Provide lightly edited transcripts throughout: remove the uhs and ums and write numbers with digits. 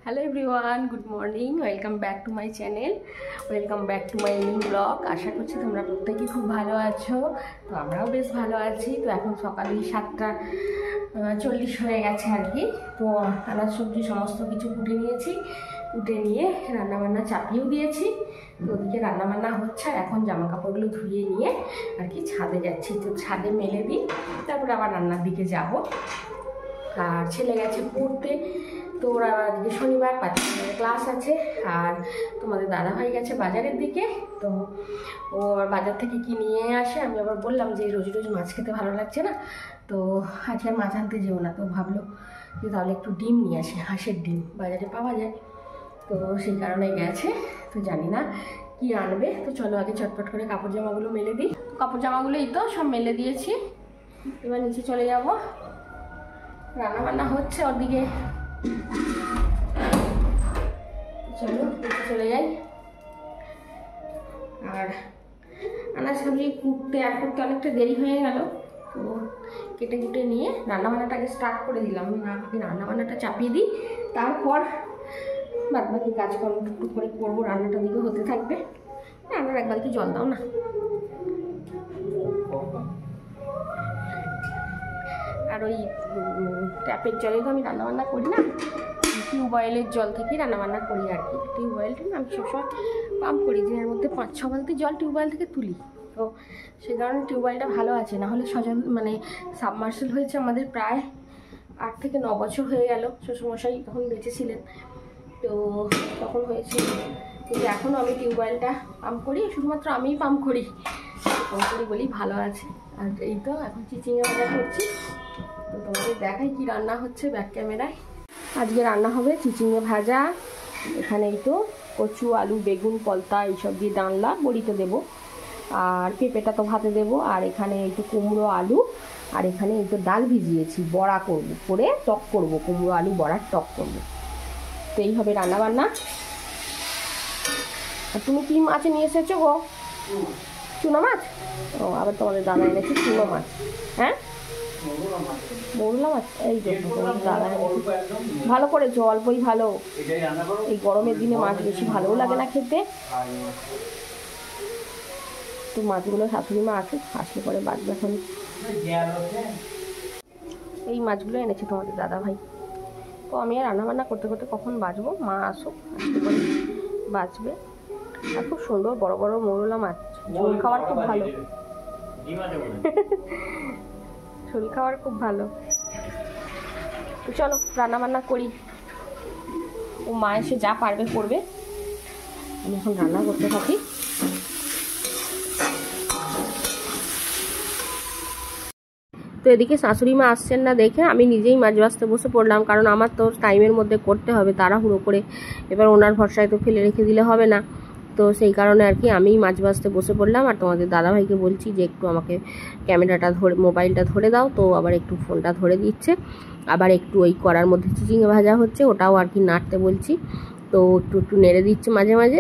Hello everyone, good morning. Welcome back to my channel, welcome back to my new blog. আশা করছি তোমরা প্রত্যেকেই খুব ভালো আছো। তো আমরাও বেশ ভালো আছি। তো এখন সকালে 7:40 হয়ে গেছে আর কি। তো আনাজ সবজি সমস্ত কিছু কুটে নিয়েছি, কুটে নিয়ে রান্নাবান্না চাপিয়েও দিয়েছি। তো ওদিকে রান্নাবান্না হচ্ছে, আর এখন জামা কাপড়গুলো ধুয়ে নিয়ে আর কি ছাদে যাচ্ছি। তো ছাদে মেলে দিই, তারপরে আবার রান্নার দিকে যাব। আর ছেলে গেছে পড়তে, তো ওরা আজকে শনিবার 5 ক্লাস আছে। আর তোমাদের দাদাভাই গেছে বাজারের দিকে, তো ও বাজার থেকে কি নিয়ে আসে। আমি আবার বললাম যে রোজ রোজ মাছ খেতে ভালো লাগছে না, তো আজকে আর মাছ আনতে যেও না। তো ভাবলো যে তাহলে একটু ডিম নিয়ে আসে, হাঁসের ডিম বাজারে পাওয়া যায়, তো সেই কারণে গেছে। তো জানি না কি আনবে। তো চলো আগে চটপট করে কাপড় জামাগুলো মেলে দিই। কাপড় জামাগুলো এই তো সব মেলে দিয়েছি, এবার নিচে চলে যাব। রান্না বান্না হচ্ছে ওদিকে, চলো নিচে চলে যাই। আর আনাজ সবজি কুটতে অনেকটা দেরি হয়ে গেল, তো কেটে কুটে নিয়ে রান্নাবান্নাটাকে স্টার্ট করে দিলাম। রান্নাবান্নাটা চাপিয়ে দিই, তারপর বাদ বাকি কাজকর্ম টুকটুক করে করবো। রান্নাটার দিকে হতে থাকবে। রান্নার এক বালতি জল দাও না। আর ওই ট্যাপের জলে তো আমি রান্নাবান্না করি না, টিউবওয়েলের জল থেকেই রান্নাবান্না করি আর কি। টিউবওয়েলটা না আমি সবসময় পাম্প করি, দিনের মধ্যে 5-6 বালতি জল টিউবওয়েল থেকে তুলি। তো সেই কারণে টিউবওয়েলটা ভালো আছে। নাহলে সাবমার্সেল হয়েছে আমাদের প্রায় 8 থেকে 9 বছর হয়ে গেল। শ্বশুরমশাই তখন বেঁচে ছিলেন, তো তখন হয়েছিল। কিন্তু এখনও আমি টিউবওয়েলটা পাম্প করি, শুধুমাত্র আমিই পাম্প করি বলি ভালো আছে। আর এই তো এখন চিচিঙে ভাজা করছি। তো তোমাদের দেখাই কি রান্না হচ্ছে ব্যাক ক্যামেরায়। আজকে রান্না হবে চিচিঙে ভাজা। এখানে এই তো কচু, আলু, বেগুন, পলতা এইসব দিয়ে ডালনা, বড়ি তো দেবো, আর পেঁপেটা তো ভাতে দেবো। আর এখানে এই তো কুমড়ো, আলু, আর এখানে এই তো ডাল ভিজিয়েছি, বড়া করবো, করে টক করবো, কুমড়ো আলু বড়ার টক করবো। তো এই হবে রান্নাবান্না। আর তুমি কি মাছ নিয়ে এসেছো গো? চুনো মাছ? ও, আবার তোমাদের দাদা এনেছে চুনো মাছ। হ্যাঁ, মৌরলা মাছ। এই দাদা ভালো করেছো, অল্পই ভালো। এই গরমের দিনে মাছ বেশি ভালোও লাগে না খেতে। তো মাছগুলো শাশুড়ি মা আসলে পরে বাঁচবে। এখন এই মাছগুলো এনেছে তোমাদের দাদা ভাই। তো আমি আর রান্নাবান্না করতে করতে কখন বাঁচবো, মা আসুক, আসতে পরে বাঁচবে। আর খুব সুন্দর বড় বড় মৌরলা মাছ, ঝোল খাওয়ার খুব ভালো। ঝোল খাওয়ার খুব ভালো। তো চলো রান্নাবান্না করি। ও মা এসে যা পারবে করবে, আমি এখন রান্না করতে থাকি। তো এদিকে শাশুড়ি মা আসছেন না দেখে আমি নিজেই মাছ ভাজতে বসে পড়লাম, কারণ আমার তো টাইমের মধ্যে করতে হবে তাড়াহুড়ো করে। এবার ওনার ভরসায় তো ফেলে রেখে দিলে হবে না। তো সেই কারণে আর কি আমি মাছ ভাজতে বসে পড়লাম। আর তোমাদের দাদাভাইকে বলছি যে একটু আমাকে ক্যামেরাটা ধরে, মোবাইলটা ধরে দাও। তো আবার একটু ফোনটা ধরে দিচ্ছে। আবার একটু ওই কড়ার মধ্যে চিচিঙে ভাজা হচ্ছে, ওটাও আর কি নাড়তে বলছি। তো একটু একটু নেড়ে দিচ্ছে মাঝে মাঝে।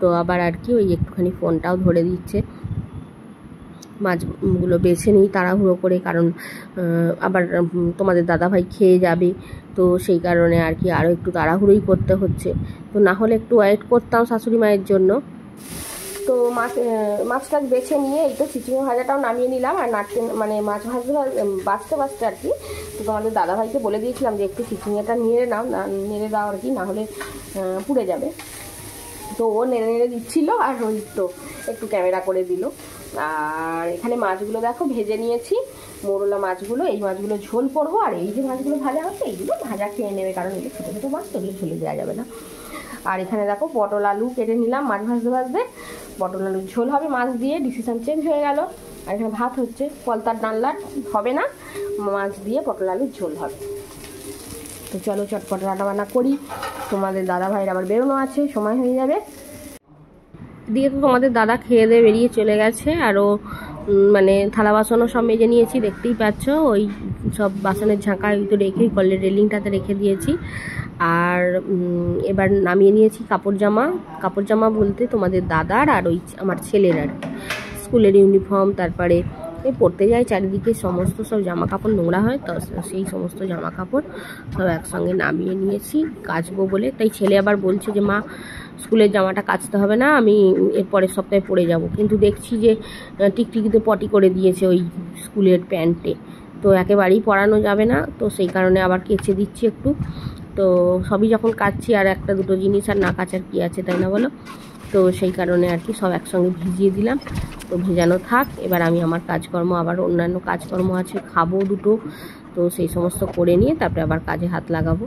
তো আবার আর কি ওই একটুখানি ফোনটাও ধরে দিচ্ছে। মাছগুলো বেছে নিই তাড়াহুড়ো করে, কারণ আবার তোমাদের দাদাভাই খেয়ে যাবে। তো সেই কারণে আর কি আরও একটু তাড়াহুড়োই করতে হচ্ছে। তো না হলে একটু ওয়েট করতাম শাশুড়ি মায়ের জন্য। তো মাছটা বেছে নিয়ে এই তো চিচিঙে ভাজাটাও নামিয়ে নিলাম। আর মাছ বাঁচতে আর কি। তো তোমাদের দাদাভাইকে বলে দিয়েছিলাম যে একটু চিচিঙেটা নেড়ে দাও আর কি, না হলে পুড়ে যাবে। তো ও নেড়ে দিচ্ছিল, আর ওই তো একটু ক্যামেরা করে দিল। আর এখানে মাছগুলো দেখো ভেজে নিয়েছি, মৌরলা মাছগুলো। এই মাছগুলো ঝোল করবো। আর এই যে মাছগুলো ভাজা হচ্ছে, এইগুলো ভাজা খেয়ে নেবে, কারণ এগুলো ছোটো ছোটো মাছ, তো এগুলো ঝোলে দেওয়া যাবে না। আর এখানে দেখো পটল আলু কেটে নিলাম, মাছ ভাজতে পটল আলুর ঝোল হবে মাছ দিয়ে। ডিসিশন চেঞ্জ হয়ে গেল। আর এখানে ভাত হচ্ছে, পলতার ডালনা হবে না, মাছ দিয়ে পটল আলুর ঝোল হবে। তো চলো চটপট রান্নাবান্না করি। তোমাদের দাদা ভাইয়ের আবার বেরোনো আছে, সময় হয়ে যাবে। দিয়ে তো তোমাদের দাদা খেয়ে দিয়ে বেরিয়ে চলে গেছে। আরও থালা বাসনও সব মেজে নিয়েছি, দেখতেই পাচ্ছ। ওই সব বাসনের ঝাঁকা ওই তো রেখে কলের রেলিংটাতে রেখে দিয়েছি। আর এবার নামিয়ে নিয়েছি কাপড় জামা বলতে তোমাদের দাদার আর ওই আমার ছেলের আর স্কুলের ইউনিফর্ম, তারপরে এই পড়তে যাই চারিদিকে সমস্ত সব জামা কাপড় নোংরা হয়, তো সেই সমস্ত জামা কাপড় সব একসঙ্গে নামিয়ে নিয়েছি কাচবো বলে। তাই ছেলে আবার বলছে যে মা স্কুলের জামাটা কাচতে হবে না, আমি এর পরের সপ্তাহে পরে যাব। কিন্তু দেখছি যে টিকটিকিতে পটি করে দিয়েছে ওই স্কুলের প্যান্টে, তো একেবারেই পরানো যাবে না, তো সেই কারণে আবার কেচে দিচ্ছি একটু। তো সবই যখন কাচছি আর একটা দুটো জিনিস আর না কাচার কী আছে, তাই না বলো? তো সেই কারণে আর কি সব একসঙ্গে ভিজিয়ে দিলাম। তো ভেজানো থাক, এবার আমি আমার কাজকর্ম, আবার অন্যান্য কাজকর্ম আছে, খাবো দুটো, তো সেই সমস্ত করে নিয়ে তারপরে আবার কাজে হাত লাগাবো।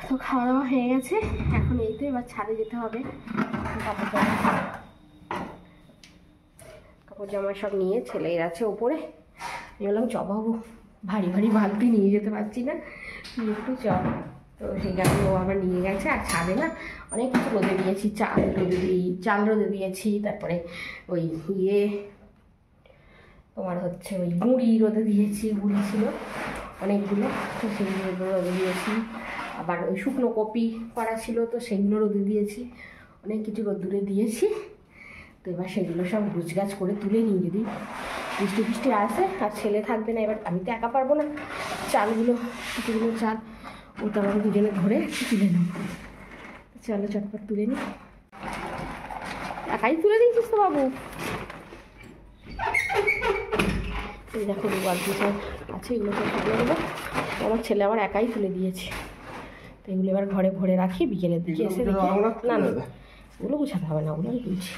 তো খাওয়া দাওয়া হয়ে গেছে, এখন এই তো এবার ছাদে যেতে হবে। কাপড় জামা সব নিয়ে ছেলের আছে ওপরে, বললাম চ বাবু, ভারী ভারী বালতি নিয়ে যেতে পারছি না, তুই একটু চ। তো সেই কারণে ও আবার নিয়ে গেছে। আর ছাদে না অনেক কিছু রোদে দিয়েছি, চাল রোদে দিয়েছি, তারপরে ওই তোমার হচ্ছে ওই গুঁড়ি রোদে দিয়েছি, গুঁড়ি ছিল অনেকগুলো, তো সেইগুলো রোদে দিয়েছি। আবার ওই শুকনো কপি করা ছিল, তো সেইগুলো রোদে দিয়েছি, অনেক কিছু রোদ্দুরে দিয়েছি। তো এবার সেগুলো সব গুছগাছ করে তুলে নিয়ে, যদি বৃষ্টি ফিষ্টি আসে আর ছেলে থাকবে না, এবার আমি তো একা পারবো না, চালগুলো কিছুগুলো চাল ও তো আমাকে দুজনে ধরে তুলে নেব। চলো চটপট তুলে নিই। একাই তুলে দিয়েছিস তো বাবু? এই দেখো দু বালতি সব আছে, এগুলো সব তুলে নেবো। আমার ছেলে আবার একাই তুলে দিয়েছে, তো এগুলো এবার ঘরে ভরে রাখি, বিকেলের দিকে এসে দেখি। না না ওগুলো গুছাতে হবে না, ওগুলো আমি তুলছি।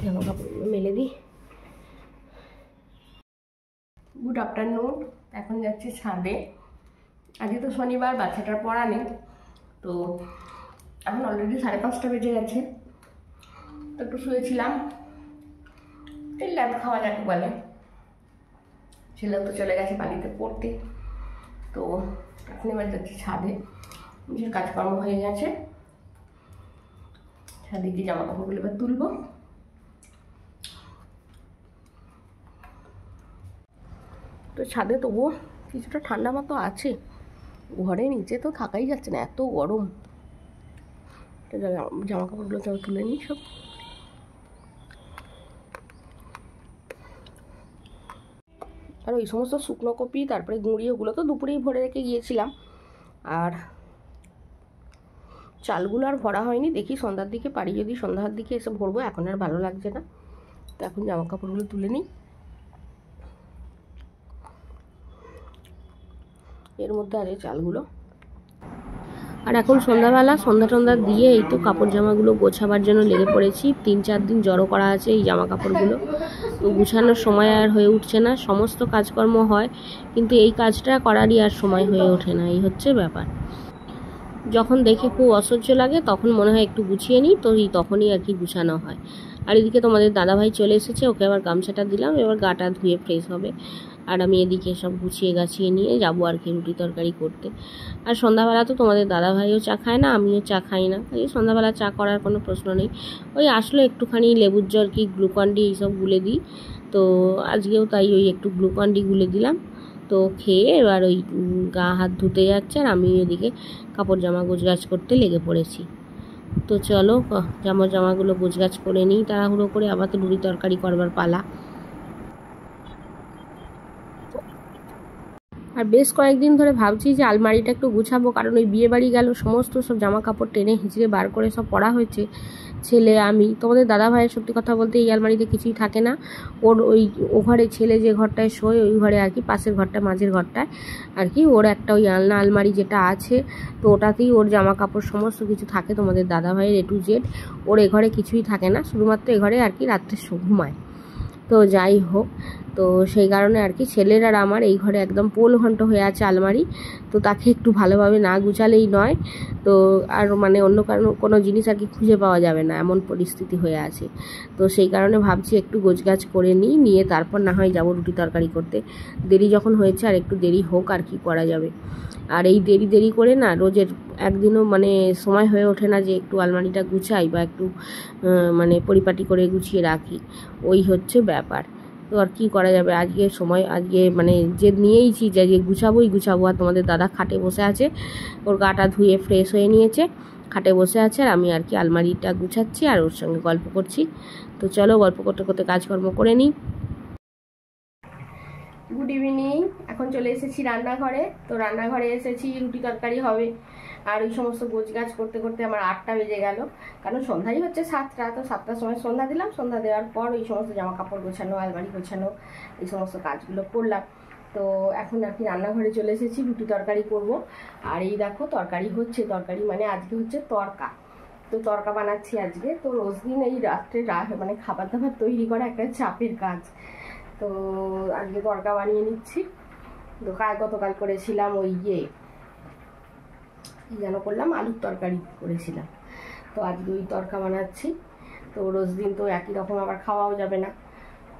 জামা কাপড়গুলো মেলে দিই। গুড আফটারনুন, এখন যাচ্ছি ছাদে। আজকে তো শনিবার, বাচ্চাটার পড়া নেই, তো এখন অলরেডি 5:30 বেজে গেছে। তো একটু শুয়েছিলাম, এই ল্যাব খাওয়া যাকে বলে। ছেলেও তো চলে গেছে বাড়িতে পড়তে, তো এখন এবার যাচ্ছি ছাদে। নিজের কাজকর্ম হয়ে গেছে, ছাদে গিয়ে জামা কাপড়গুলো এবার তুলবো। তো ছাদে তবুও কিছুটা ঠান্ডা মতো আছে, ঘরে নিচে তো থাকাই যাচ্ছে না, এত গরম। জামা কাপড়গুলো তো তুলে নিই সব। আর ওই সমস্ত শুকনো কপি, তারপরে গুঁড়ি, ওগুলো তো দুপুরেই ভরে রেখে গিয়েছিলাম। আর চালগুলো আর ভরা হয়নি, দেখি সন্ধ্যার দিকে পারি, যদি সন্ধ্যার দিকে এসে ভরবো, এখন আর ভালো লাগছে না। তো এখন জামা কাপড়গুলো তুলে নিই। এর মধ্যে আছে চালগুলো। আর এখন সন্ধ্যা টন্ধা দিয়ে এই তো কাপড় জামাগুলো গোছাবার জন্য লেগে পড়েছি। 3-4 দিন জড়ো করা আছে এই জামা কাপড়গুলো, তো গুছানোর সময় আর হয়ে উঠছে না। সমস্ত কাজকর্ম হয়, কিন্তু এই কাজটা করারই আর সময় হয়ে ওঠে না, এই হচ্ছে ব্যাপার। যখন দেখে খুব অসহ্য লাগে তখন মনে হয় একটু গুছিয়ে নিই, তো তখনই আর কি গুছানো হয়। আর এদিকে তোমাদের দাদাভাই চলে এসেছে, ওকে আবার গামছাটা দিলাম, এবার গাটা ধুয়ে ফ্রেশ হবে। আর আমি এদিকে সব গুছিয়ে গাছিয়ে নিয়ে যাবো আর কি রুটি তরকারি করতে। আর সন্ধ্যাবেলা তো তোমাদের দাদাভাইও চা খায় না, আমিও চা খাই না, এই সন্ধ্যাবেলা চা করার কোনো প্রশ্ন নেই। ওই আসলো একটুখানি লেবুর জল কি গ্লুকন-ডি এইসব গুলে দিই, তো আজকেও তাই ওই একটু গ্লুকন-ডি গুলে দিলাম। তো খেয়ে এবার ওই গা হাত ধুতে যাচ্ছে, আর আমি ওইদিকে কাপড় জামা গোছগাছ করতে লেগে পড়েছি। তো চলো জামাগুলো গোছগাছ করে নিই তাড়াহুড়ো করে, আবার তো রুটি তরকারি করবার পালা। আর বেশ কয়েকদিন ধরে ভাবছি যে আলমারিটা একটু গুছাবো, কারণ ওই বিয়ে বাড়ি গেল সমস্ত সব জামা কাপড় টেনে হিঁচড়ে বার করে সব পরা হয়েছে, ছেলে, আমি। তোমাদের দাদা ভাইয়ের সত্যি কথা বলতে এই আলমারিতে কিছুই থাকে না। ওর ও ঘরে ছেলে যে ঘরটায় শোয় ওই ঘরে আর কি, পাশের ঘরটা, মাঝের ঘরটায় আর কি ওর একটা ওই আলনা আলমারি যেটা আছে, তো ওটাতেই ওর জামা কাপড় সমস্ত কিছু থাকে তোমাদের দাদা ভাইয়ের A to Z। ওর এ ঘরে কিছুই থাকে না, শুধুমাত্র এ ঘরে আর কি রাত্রে ঘুমায়। তো যাই হোক, তো সেই কারণে আর কি ছেলের আর আমার এই ঘরে একদম পোল ঘন্ট হয়ে আছে আলমারি। তো তাকে একটু ভালোভাবে না গুছালেই নয়। তো আর মানে অন্য কোনো জিনিস আর কি খুঁজে পাওয়া যাবে না, এমন পরিস্থিতি হয়ে আছে। তো সেই কারণে ভাবছি একটু গোছগাছ করে নিয়ে তারপর না হয় যাবো রুটি তরকারি করতে। দেরি যখন হয়েছে আর একটু দেরি হোক, আর কি করা যাবে। আর এই দেরি করে না রোজের একদিনও মানে সময় হয়ে ওঠে না যে একটু আলমারিটা গুছাই বা একটু মানে পরিপাটি করে গুছিয়ে রাখি, ওই হচ্ছে ব্যাপার। তো আর কি করা যাবে, আজকে মানে যে নিয়েইছি যে গুছাবো। আর তোমাদের দাদা খাটে বসে আছে, ওর গাটা ধুয়ে ফ্রেশ হয়ে নিয়েছে, খাটে বসে আছে, আর আমি আর কি আলমারিটা গুছাচ্ছি আর ওর সঙ্গে গল্প করছি। তো চলো গল্প করতে করতে কাজকর্ম করে নিই। Good evening. এখন চলে এসেছি রান্নাঘরে। তো রান্নাঘরে এসেছি, রুটি তরকারি হবে, আর ওই সমস্ত গোছগাছ করতে করতে আমার 8টা বেজে গেল। কারণ সন্ধ্যাই হচ্ছে 7টা, তো 7টার সময় সন্ধ্যা দিলাম। সন্ধ্যা দেওয়ার পর ওই সমস্ত জামা কাপড় গোছানো, আলমারি গোছানো, এই সমস্ত কাজগুলো করলাম। তো এখন আর কি রান্নাঘরে চলে এসেছি, রুটি তরকারি করব। আর এই দেখো তরকারি মানে আজকে হচ্ছে তরকা। তো তরকা বানাচ্ছি আজকে। তো রোজ দিন এই রাত্রে মানে খাবার দাবার তৈরি করা একটা চাপের কাজ। তো আজকে তরকা বানিয়ে নিচ্ছি। তো গতকাল করেছিলাম ওই যেন করলাম আলুর তরকারি করেছিলাম। তো আজকে ওই তরকা বানাচ্ছি। তো রোজ দিন তো একই রকম আবার খাওয়াও যাবে না।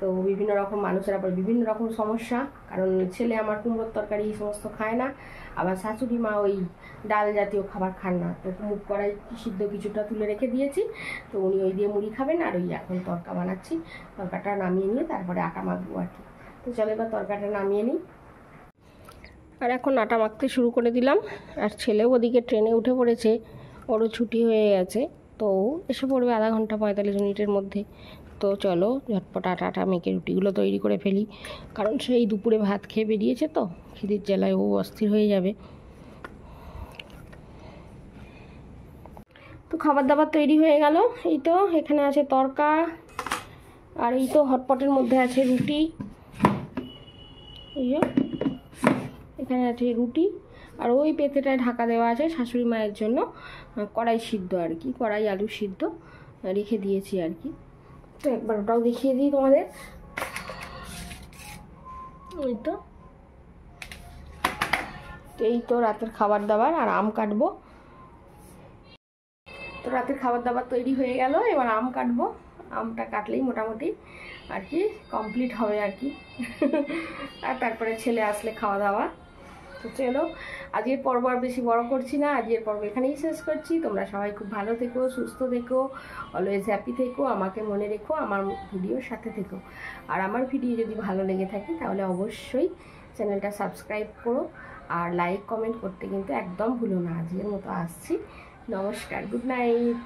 তো বিভিন্ন রকম মানুষের আবার বিভিন্ন রকম সমস্যা, কারণ ছেলে আমার কুমড়োর তরকারি এই সমস্ত খায় না, আবার শাশুড়ি মা ওই ডাল জাতীয় খাবার খান না। তো মুখ কড়াই সিদ্ধ কিছুটা তুলে রেখে দিয়েছি, তো উনি ওই দিয়ে মুড়ি খাবেন। আর ওই এখন তরকা বানাচ্ছি, তরকাটা নামিয়ে নিয়ে তারপরে আটা মাখবো আর কি। তো চলো এবার তরকাটা নামিয়ে নিই। আর এখন আটা মাখতে শুরু করে দিলাম। আর ছেলেও ওদিকে ট্রেনে উঠে পড়েছে, ওরও ছুটি হয়ে গেছে। তো এসে পড়বে আধা ঘন্টা 45 মিনিটের মধ্যে। তো চলো ঝটপট আটা মেখে রুটিগুলো তৈরি করে ফেলি, কারণ সেই দুপুরে ভাত খেয়ে বেরিয়েছে, তো খিদের জ্বালায় ও অস্থির হয়ে যাবে। তো খাবার দাবার তৈরি হয়ে গেল। এই তো এখানে আছে তরকা, আর এই তো হটপটের মধ্যে আছে রুটি। এই এখানে আছে রুটি, আর ওই পেঁপেটায় ঢাকা দেওয়া আছে শাশুড়ি মায়ের জন্য কড়াই সিদ্ধ আর কি, কড়াই আলু সিদ্ধ রেখে দিয়েছি আর কি। তো একবার ওটাও দেখিয়ে দিই তোমাদের। এই তো রাতের খাবার দাবার, আর আম কাটবো। তো রাতের খাবার দাবার তৈরি হয়ে গেল, এবার আম কাটবো। আমটা কাটলেই মোটামুটি আর কি কমপ্লিট হবে আর কি। আর তারপরে ছেলে আসলে খাওয়া দাওয়া। তো চলো আজকের পর্ব আর বেশি বড় করছি না, আজকের পর্ব এখানেই শেষ করছি। তোমরা সবাই খুব ভালো থেকো, সুস্থ থেকো, অলওয়েজ হ্যাপি থেকো, আমাকে মনে রেখো, আমার ভিডিওর সাথে থেকো। আর আমার ভিডিও যদি ভালো লেগে থাকে তাহলে অবশ্যই চ্যানেলটা সাবস্ক্রাইব করো, আর লাইক কমেন্ট করতে কিন্তু একদম ভুলো না। আজকের মতো আসছি, নমস্কার, গুড নাইট।